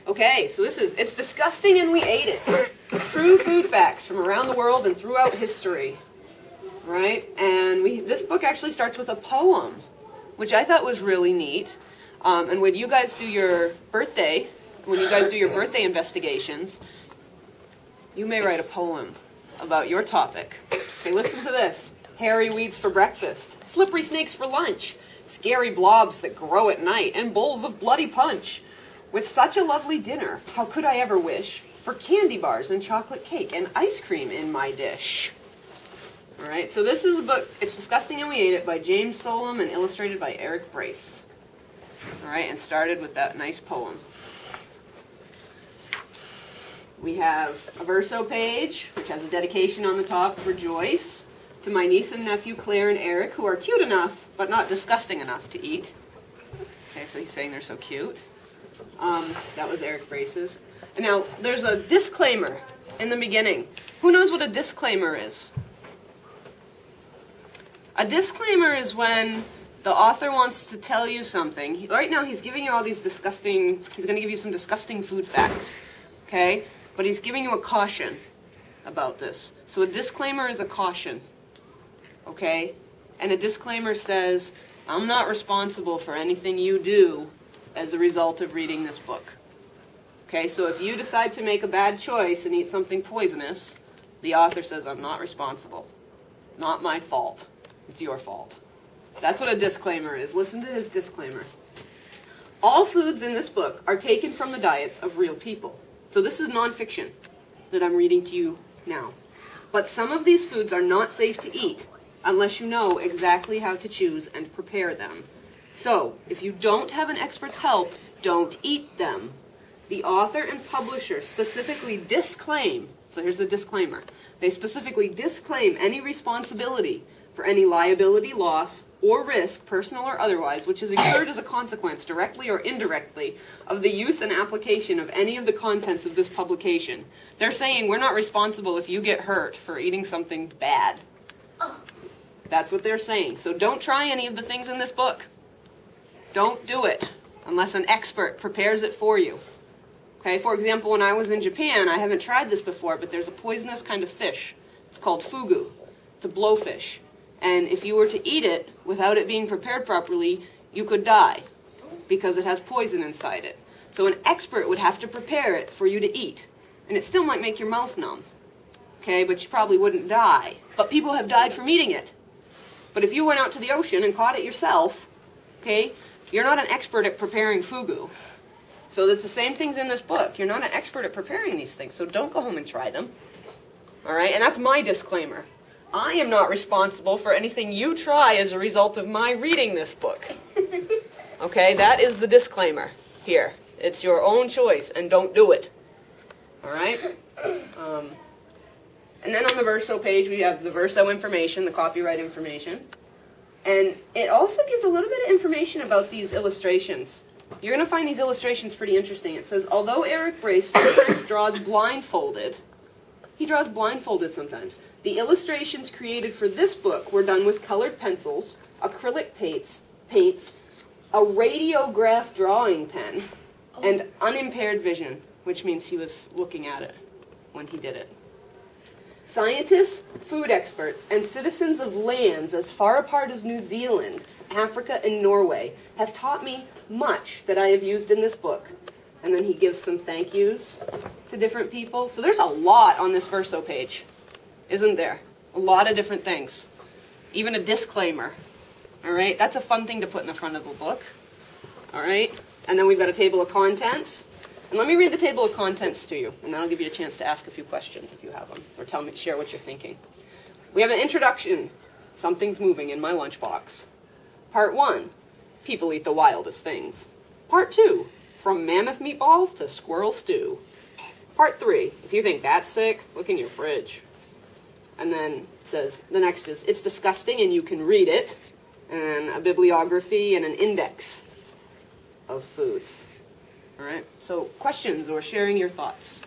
Okay, so it's disgusting and we ate it. True food facts from around the world and throughout history. Right? And this book actually starts with a poem, which I thought was really neat. And when you guys do your birthday investigations, you may write a poem about your topic. Okay, listen to this. Hairy weeds for breakfast, slippery snakes for lunch, scary blobs that grow at night, and bowls of bloody punch. With such a lovely dinner, how could I ever wish for candy bars and chocolate cake and ice cream in my dish? All right, so this is a book, It's Disgusting and We Ate It, by James Solom and illustrated by Eric Brace. All right, and started with that nice poem. We have a verso page, which has a dedication on the top for Joyce, to my niece and nephew Claire and Eric, who are cute enough, but not disgusting enough to eat. Okay, so he's saying they're so cute. That was Eric Brace's. And now, there's a disclaimer in the beginning. Who knows what a disclaimer is? A disclaimer is when the author wants to tell you something. Right now, he's giving you all these he's going to give you some disgusting food facts. Okay? But he's giving you a caution about this. So a disclaimer is a caution. Okay? And a disclaimer says, I'm not responsible for anything you do as a result of reading this book. Okay, so if you decide to make a bad choice and eat something poisonous, the author says, I'm not responsible. Not my fault. It's your fault. That's what a disclaimer is. Listen to his disclaimer. All foods in this book are taken from the diets of real people. So this is nonfiction that I'm reading to you now. But some of these foods are not safe to eat unless you know exactly how to choose and prepare them. So, if you don't have an expert's help, don't eat them. The author and publisher specifically disclaim, so here's the disclaimer, they specifically disclaim any responsibility for any liability, loss, or risk, personal or otherwise, which is incurred as a consequence, directly or indirectly, of the use and application of any of the contents of this publication. They're saying we're not responsible if you get hurt for eating something bad. That's what they're saying. So don't try any of the things in this book. Don't do it unless an expert prepares it for you. Okay, for example, when I was in Japan, I haven't tried this before, but there's a poisonous kind of fish. It's called fugu. It's a blowfish. And if you were to eat it without it being prepared properly, you could die because it has poison inside it. So an expert would have to prepare it for you to eat. And it still might make your mouth numb. Okay, but you probably wouldn't die. But people have died from eating it. But if you went out to the ocean and caught it yourself, okay, you're not an expert at preparing fugu. So there's the same things in this book. You're not an expert at preparing these things, so don't go home and try them. All right, and that's my disclaimer. I am not responsible for anything you try as a result of my reading this book. Okay, that is the disclaimer here. It's your own choice, and don't do it. All right? And then on the verso page, we have the verso information, the copyright information. And it also gives a little bit of information about these illustrations. You're going to find these illustrations pretty interesting. It says, although Eric Brace sometimes draws blindfolded, he draws blindfolded sometimes. The illustrations created for this book were done with colored pencils, acrylic paints, a radiograph drawing pen, and unimpaired vision, which means he was looking at it when he did it. Scientists, food experts, and citizens of lands as far apart as New Zealand, Africa, and Norway have taught me much that I have used in this book. And then he gives some thank yous to different people. So there's a lot on this verso page, isn't there? A lot of different things. Even a disclaimer. All right? That's a fun thing to put in the front of the book. All right? And then we've got a table of contents. And let me read the table of contents to you, and then I'll give you a chance to ask a few questions if you have them, or share what you're thinking. We have an introduction. Something's moving in my lunchbox. Part 1, people eat the wildest things. Part 2, from mammoth meatballs to squirrel stew. Part 3, if you think that's sick, look in your fridge. And then it says, the next is, it's disgusting and you can read it, and a bibliography and an index of foods. All right, so questions or sharing your thoughts?